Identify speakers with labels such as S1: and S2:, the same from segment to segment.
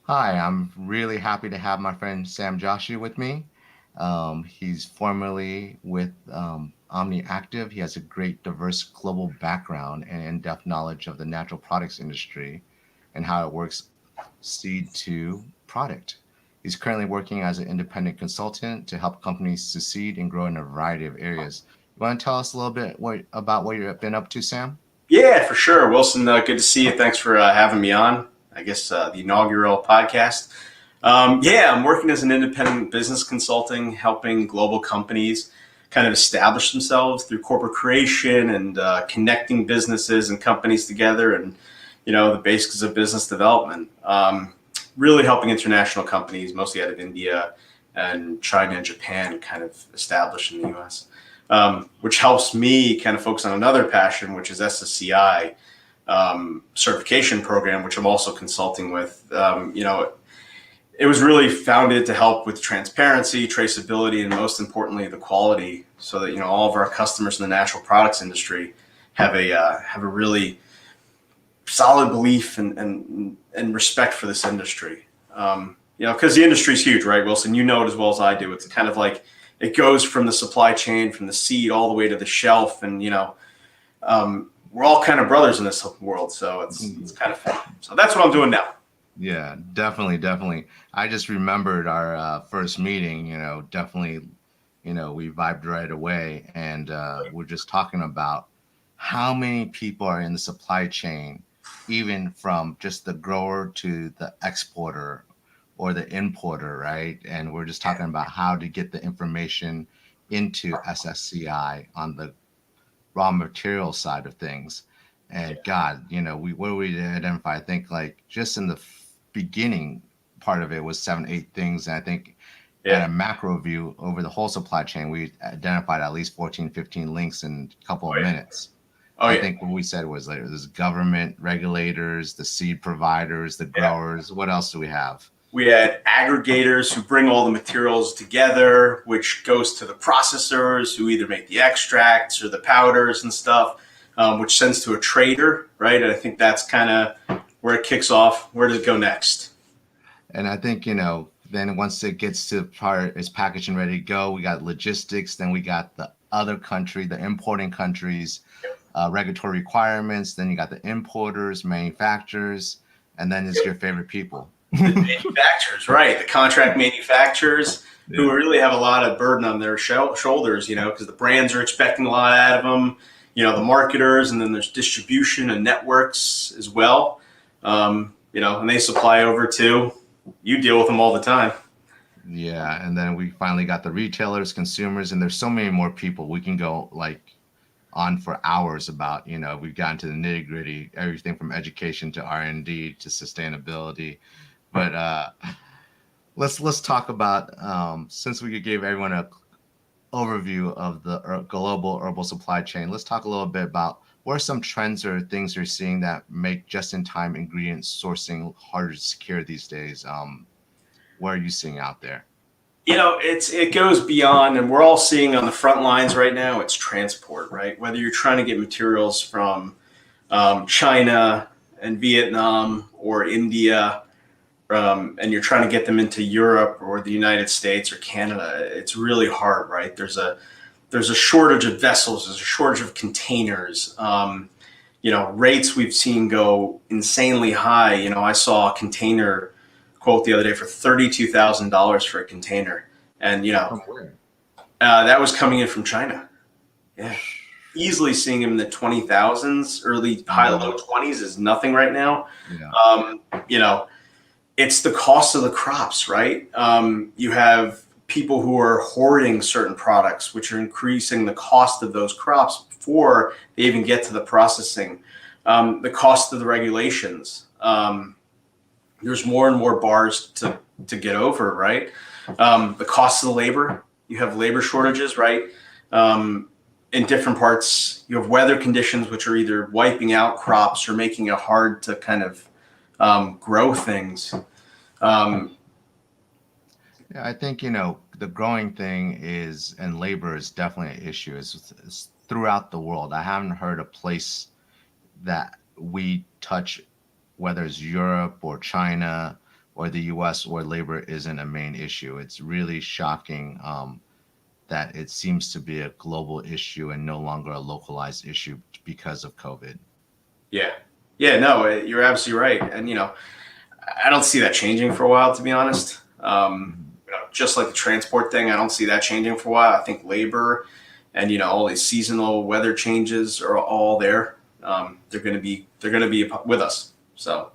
S1: Hi, I'm really happy to have my friend Sam Joshi with me. He's formerly with OmniActive. He has a great, diverse global background and in-depth knowledge of the natural products industry and how it works seed to product. He's currently working as an independent consultant to help companies succeed and grow in a variety of areas. You want to tell us a little bit about what you've been up to, Sam?
S2: Yeah, for sure. Wilson, good to see you. Thanks for having me on. I guess the inaugural podcast. Yeah, I'm working as an independent business consulting, helping global companies kind of establish themselves through corporate creation and connecting businesses and companies together and, the basics of business development. Really helping international companies, mostly out of India and China and Japan, kind of establish in the US. Which helps me kind of focus on another passion, which is SSCI certification program, which I'm also consulting with. It was really founded to help with transparency, traceability, and most importantly, the quality, so that all of our customers in the natural products industry have a really solid belief and respect for this industry. Because the industry is huge, right, Wilson? You know it as well as I do. It's kind of like it goes from the supply chain, from the seed all the way to the shelf, and we're all kind of brothers in this world, so it's kind of fun. So that's what I'm doing now.
S1: Yeah, definitely, definitely. I just remembered our first meeting, definitely, we vibed right away. And we're just talking about how many people are in the supply chain, even from just the grower to the exporter or the importer, right? And we're just talking about how to get the information into SSCI on the raw material side of things. And God, what we identify, I think like just in the beginning part of it was 7, 8 things. And I think at
S2: Yeah.
S1: a macro view over the whole supply chain, we identified at least 14, 15 links in a couple
S2: Oh
S1: of
S2: yeah.
S1: minutes.
S2: Oh
S1: I
S2: yeah.
S1: think what we said was like there's government regulators, the seed providers, the
S2: Yeah.
S1: growers. What else do we have?
S2: We had aggregators who bring all the materials together, which goes to the processors who either make the extracts or the powders and stuff, which sends to a trader, right? And I think that's kind of where it kicks off. Where does it go next?
S1: And I think, then once it gets to the part it's packaged and ready to go, we got logistics, then we got the other country, the importing countries, regulatory requirements, then you got the importers, manufacturers, and then it's your favorite people.
S2: The manufacturers, right? The contract manufacturers who
S1: Yeah.
S2: really have a lot of burden on their shoulders, because the brands are expecting a lot out of them. The marketers, and then there's distribution and networks as well. And they supply over to you. Deal with them all the time.
S1: Yeah, and then we finally got the retailers, consumers, and there's so many more people. We can go like on for hours about, we've gotten to the nitty gritty, everything from education to R&D to sustainability. But let's talk about since we gave everyone a overview of the global herbal supply chain. Let's talk a little bit about what are some trends or things you're seeing that make just-in-time ingredient sourcing harder to secure these days. What are you seeing out there?
S2: It goes beyond, and we're all seeing on the front lines right now. It's transport, right? Whether you're trying to get materials from China and Vietnam or India, and you're trying to get them into Europe or the United States or Canada, it's really hard, right? There's a shortage of vessels, there's a shortage of containers. Rates we've seen go insanely high. I saw a container quote the other day for $32,000 for a container, and
S1: From where?
S2: that was coming in from China. Yeah, easily seeing him in the 20,000s, early high
S1: Yeah,
S2: low 20s is nothing right now.
S1: yeah.
S2: Um, you know, it's the cost of the crops, right? You have people who are hoarding certain products, which are increasing the cost of those crops before they even get to the processing. The cost of the regulations. There's more and more bars to get over, right? The cost of the labor. You have labor shortages, right? Um, in different parts, you have weather conditions which are either wiping out crops or making it hard to kind of grow things. Um,
S1: Yeah, I think, the growing thing is, and labor is definitely an issue. It's throughout the world. I haven't heard a place that we touch, whether it's Europe or China or the US where labor isn't a main issue. It's really shocking that it seems to be a global issue and no longer a localized issue because of COVID.
S2: Yeah. Yeah, no, you're absolutely right. And, I don't see that changing for a while, to be honest. Just like the transport thing, I don't see that changing for a while. I think labor and, all these seasonal weather changes are all there. They're going to be with us. So,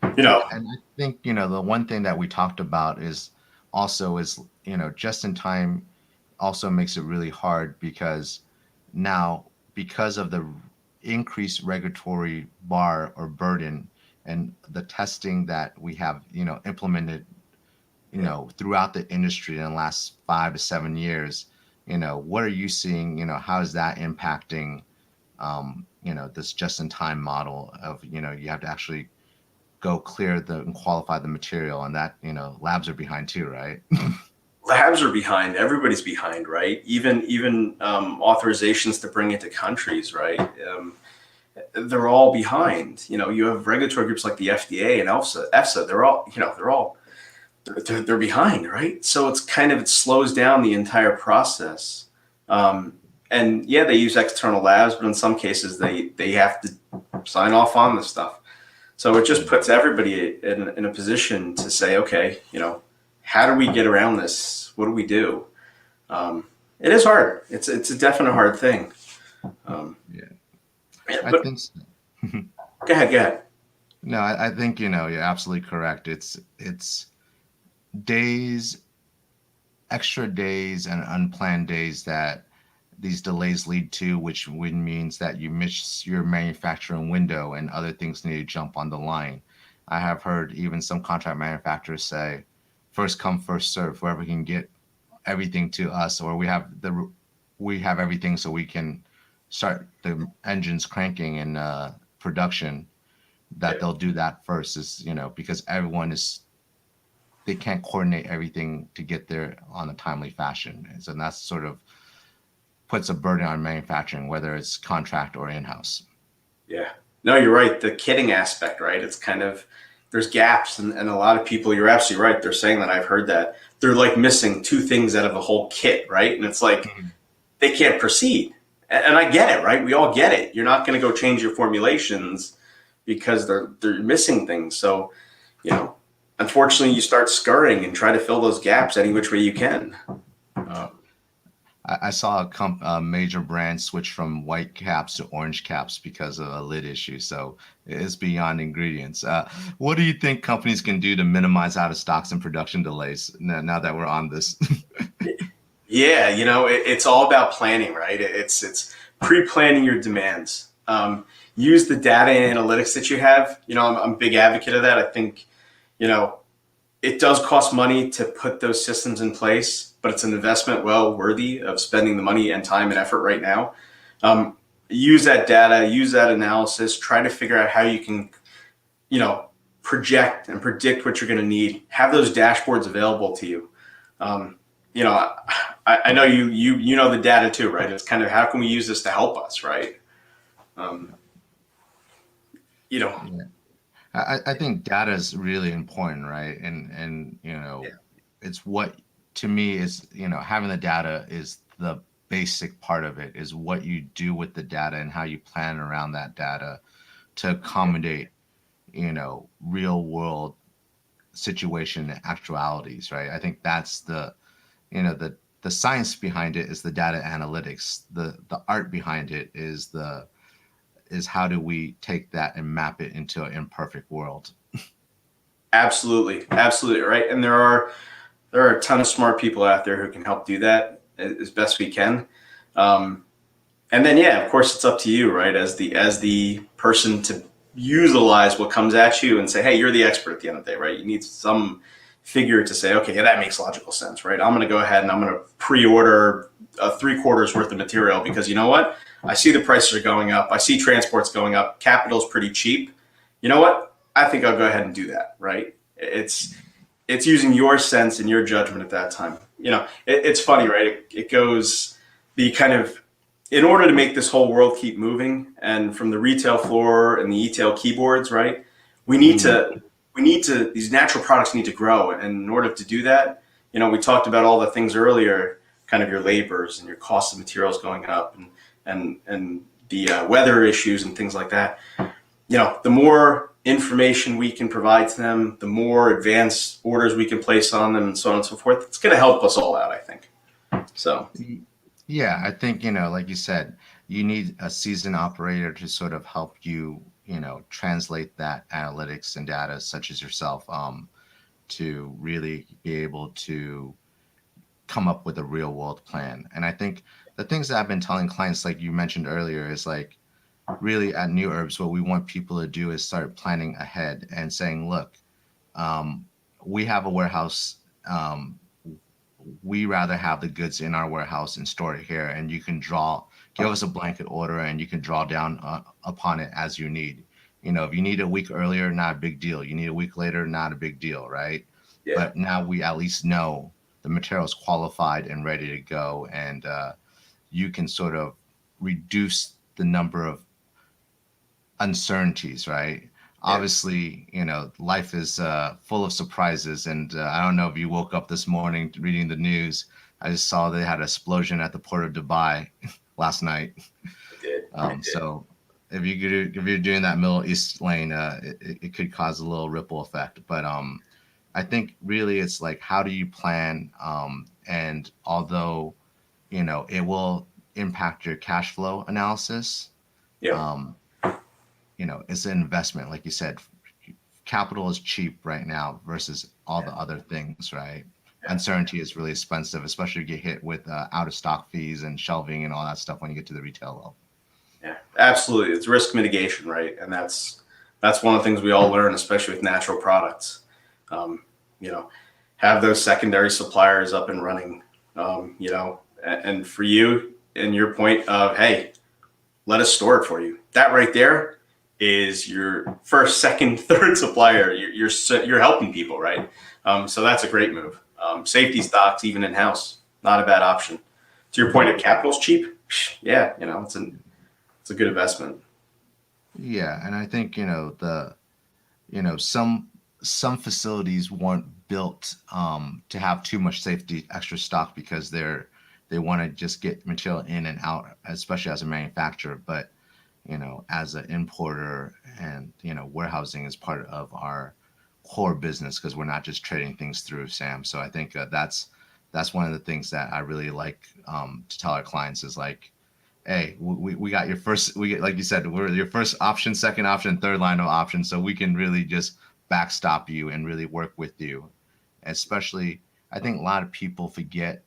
S1: And I think, the one thing that we talked about is also is, just in time also makes it really hard because now, because of the increased regulatory bar or burden and the testing that we have, implemented, throughout the industry in the last 5 to 7 years, what are you seeing, how is that impacting, this just in time model of, you have to actually go clear and qualify the material, and that, labs are behind too, right?
S2: labs are behind. Everybody's behind, right? Even authorizations to bring into countries, right? They're all behind. You have regulatory groups like the FDA and EFSA. They're behind, right? So it slows down the entire process. And yeah, they use external labs, but in some cases they have to sign off on this stuff. So it just puts everybody in a position to say, okay, how do we get around this? What do we do? It is hard. It's a definite hard thing.
S1: I
S2: But
S1: think so.
S2: go ahead.
S1: No, I think, you're absolutely correct. It's days, extra days and unplanned days that these delays lead to, which means that you miss your manufacturing window and other things need to jump on the line. I have heard even some contract manufacturers say, first come, first serve, whoever can get everything to us, or we have everything so we can start the engines cranking in production, that they'll do that first, is, because they can't coordinate everything to get there on a timely fashion. And so that's sort of puts a burden on manufacturing, whether it's contract or in-house.
S2: Yeah. No, you're right. The kitting aspect, right? It's there's gaps, and a lot of people, you're absolutely right. They're saying that. I've heard that. They're like missing two things out of the whole kit, right? And it's like, they can't proceed. And I get it, right? We all get it. You're not going to go change your formulations because they're missing things. So, unfortunately, you start scurrying and try to fill those gaps any which way you can.
S1: I saw a major brand switch from white caps to orange caps because of a lid issue. So it's beyond ingredients. What do you think companies can do to minimize out of stocks and production delays now that we're on this?
S2: Yeah, it's all about planning, right? It's pre-planning your demands. Use the data and analytics that you have. I'm a big advocate of that. I think, it does cost money to put those systems in place, but it's an investment well worthy of spending the money and time and effort right now. Use that data, use that analysis, try to figure out how you can, project and predict what you're going to need. Have those dashboards available to you. I know you know the data too, right? It's kind of, how can we use this to help us, right?
S1: Yeah. I think data is really important, right? And it's what, to me, is, having the data is the basic part of it, is what you do with the data and how you plan around that data to accommodate, real world situation and actualities, right? I think that's the science behind it is the data analytics. The art behind it is how do we take that and map it into an imperfect world?
S2: Absolutely right. And there are a ton of smart people out there who can help do that as best we can. And then, yeah, of course, it's up to you, right, as the person to utilize what comes at you and say, hey, you're the expert at the end of the day, right? You need some figure to say, okay, yeah, that makes logical sense, right? I'm going to go ahead and I'm going to pre-order 3/4 worth of material because, you know what? I see the prices are going up. I see transport's going up. Capital's pretty cheap. You know what? I think I'll go ahead and do that, right? It's using your sense and your judgment at that time. It's funny, right? It goes the kind of, in order to make this whole world keep moving, and from the retail floor and the e-tail keyboards, right? We need to these natural products need to grow. And in order to do that, we talked about all the things earlier, kind of your labors and your cost of materials going up, and the weather issues and things like that. The more information we can provide to them, the more advanced orders we can place on them, and so on and so forth. It's going to help us all out, I think. So,
S1: yeah, I think, like you said, you need a seasoned operator to sort of help you, translate that analytics and data, such as yourself, to really be able to come up with a real world plan. And I think the things that I've been telling clients, like you mentioned earlier, is like, really at New Herbs, what we want people to do is start planning ahead and saying, look, we have a warehouse. We rather have the goods in our warehouse and store it here. And you can give us a blanket order and you can draw down upon it as you need. If you need a week earlier, not a big deal. You need a week later, not a big deal, right? Yeah. But now we at least know the material is qualified and ready to go. And you can sort of reduce the number of uncertainties, right? Yeah. Obviously, life is full of surprises, and I don't know if you woke up this morning reading the news. I just saw they had an explosion at the port of Dubai last night. I did. So if you're doing that Middle East lane, it could cause a little ripple effect. But I think really it's like, how do you plan? And although it will impact your cash flow analysis. Yeah. It's an investment. Like you said, capital is cheap right now versus all the other things, right? Yeah. Uncertainty is really expensive, especially if you get hit with out of stock fees and shelving and all that stuff when you get to the retail level.
S2: Yeah, absolutely. It's risk mitigation, right? And that's one of the things we all learn, especially with natural products. Have those secondary suppliers up and running, and for you and your point of, hey, let us store it for you. That right there is your first, second, third supplier. You're helping people, right? So that's a great move. Safety stocks, even in house, not a bad option. To your point, if capital's cheap, yeah, it's a good investment.
S1: Yeah, and I think some facilities weren't built to have too much safety extra stock because they want to just get material in and out, especially as a manufacturer. But as an importer, and warehousing is part of our core business because we're not just trading things through, Sam. So I think that's one of the things that I really like to tell our clients is like, hey, we got your first, like you said, we're your first option, second option, third line of options, so we can really just backstop you and really work with you. Especially, I think a lot of people forget,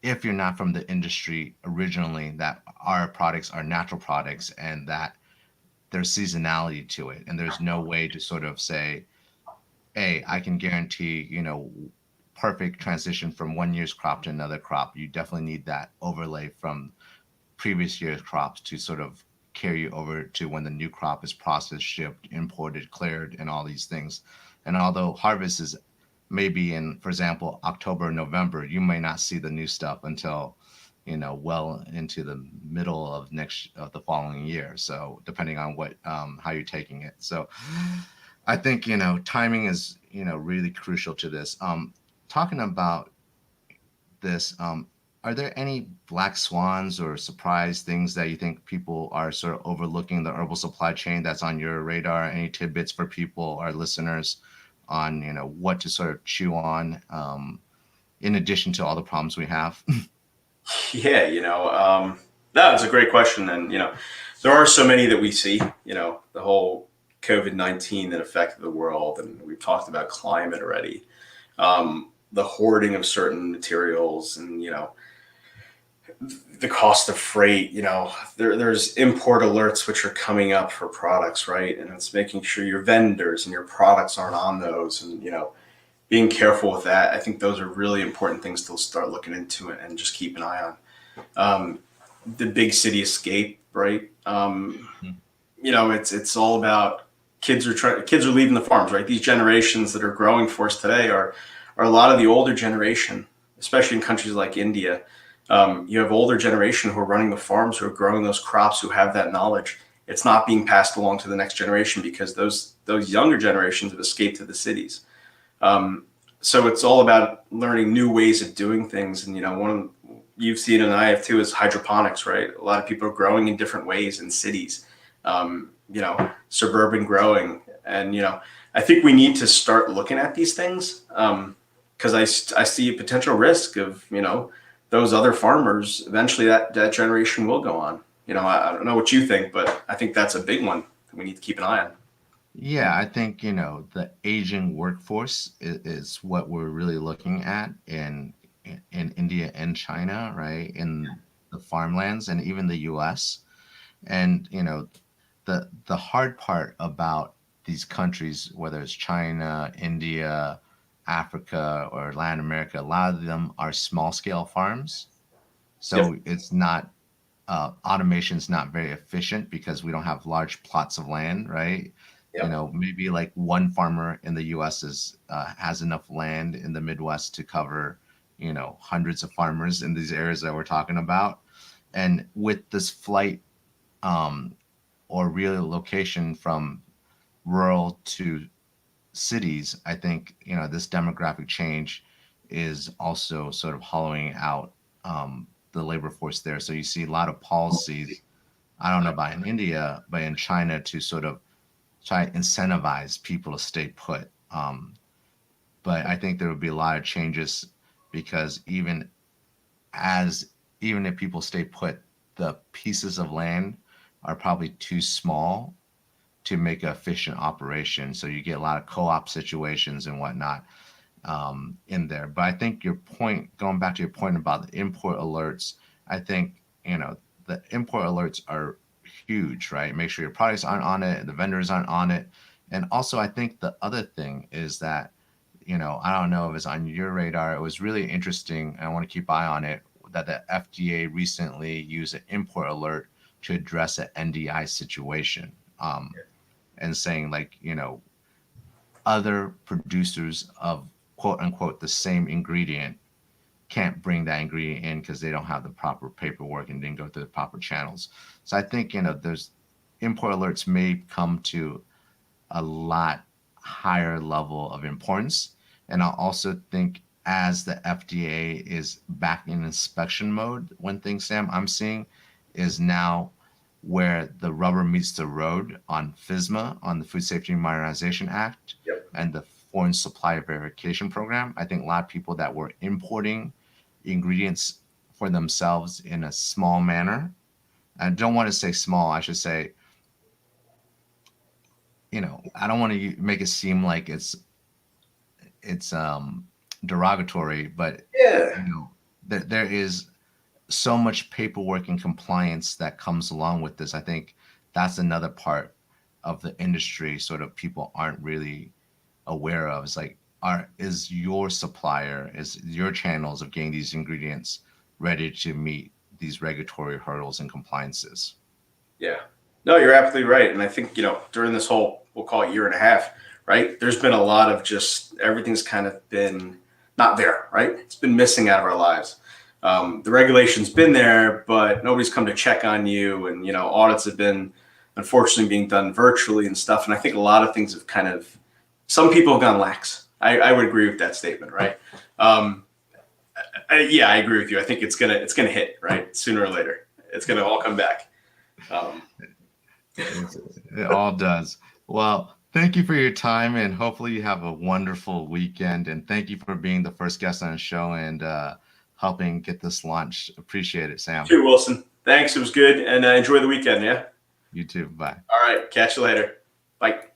S1: if you're not from the industry originally, that our products are natural products and that there's seasonality to it. And there's no way to sort of say, hey, I can guarantee, perfect transition from one year's crop to another crop. You definitely need that overlay from previous year's crops to sort of carry you over to when the new crop is processed, shipped, imported, cleared, and all these things. And although harvest is maybe in, for example, October, November, you may not see the new stuff until, well into the middle of the following year. So depending on how you're taking it. So I think, timing is, really crucial to this. Talking about this, are there any black swans or surprise things that you think people are sort of overlooking the herbal supply chain that's on your radar? Any tidbits for people, our listeners, on what to sort of chew on in addition to all the problems we have?
S2: Yeah, no, it's a great question. And, there are so many that we see, the whole COVID-19 that affected the world. And we've talked about climate already, the hoarding of certain materials and, the cost of freight. There's import alerts which are coming up for products, right? And it's making sure your vendors and your products aren't on those, and being careful with that. I think those are really important things to start looking into and just keep an eye on. The big city escape, right? It's all about kids are leaving the farms, right? These generations that are growing for us today are a lot of the older generation, especially in countries like India. You have older generation who are running the farms, who are growing those crops, who have that knowledge. it's not being passed along to the next generation because those younger generations have escaped to the cities. So it's all about learning new ways of doing things. And, you've seen and I have too is hydroponics, right? A lot of people are growing in different ways in cities, suburban growing. And, I think we need to start looking at these things because I see a potential risk of, those other farmers, eventually that generation will go on. I don't know what you think, but I think that's a big one that we need to keep an eye on.
S1: Yeah, I think, the aging workforce is what we're really looking at in India and China, right? In the farmlands and even the US. And, the hard part about these countries, whether it's China, India, Africa, or Latin America, a lot of them are small scale farms.
S2: Yep.
S1: So it's not automation is not very efficient because we don't have large plots of land, right?
S2: Yep.
S1: Maybe like one farmer in the U.S. has enough land in the Midwest to cover, hundreds of farmers in these areas that we're talking about. And with this flight or relocation from rural to cities, I think, this demographic change is also sort of hollowing out the labor force there. So you see a lot of policies, I don't know about in India, but in China to sort of try to incentivize people to stay put. But I think there would be a lot of changes because even if people stay put, the pieces of land are probably too small to make an efficient operation. So you get a lot of co-op situations and whatnot in there. But I think going back to your point about the import alerts, I think, the import alerts are huge, right? Make sure your products aren't on it, the vendors aren't on it. And also, I think the other thing is that, I don't know if it's on your radar. It was really interesting, and I want to keep eye on it, that the FDA recently used an import alert to address an NDI situation. And saying like, other producers of quote unquote the same ingredient can't bring that ingredient in because they don't have the proper paperwork and didn't go through the proper channels. So I think, there's import alerts may come to a lot higher level of importance. And I also think as the FDA is back in inspection mode, one thing, Sam, I'm seeing is now where the rubber meets the road on FSMA, on the Food Safety Modernization Act,
S2: Yep.
S1: and the Foreign Supplier Verification Program. I think a lot of people that were importing ingredients for themselves in a small manner, I don't want to say small, I should say, I don't want to make it seem like it's derogatory, but
S2: Yeah.
S1: there is so much paperwork and compliance that comes along with this. I think that's another part of the industry sort of people aren't really aware of. It's like, is your supplier, is your channels of getting these ingredients ready to meet these regulatory hurdles and compliances?
S2: Yeah. No, you're absolutely right. And I think, during this whole, we'll call it year and a half, right? There's been a lot of just everything's kind of been not there, right? It's been missing out of our lives. The regulation's been there, but nobody's come to check on you. And, audits have been unfortunately being done virtually and stuff. And I think a lot of things have some people have gone lax. I would agree with that statement, right? Yeah, I agree with you. I think it's gonna hit, right? Sooner or later. It's gonna all come back.
S1: It all does. Well, thank you for your time, and hopefully you have a wonderful weekend. And thank you for being the first guest on the show and helping get this launched. Appreciate it, Sam.
S2: Too, Wilson. Thanks. It was good, and enjoy the weekend. Yeah.
S1: You too. Bye.
S2: All right. Catch you later. Bye.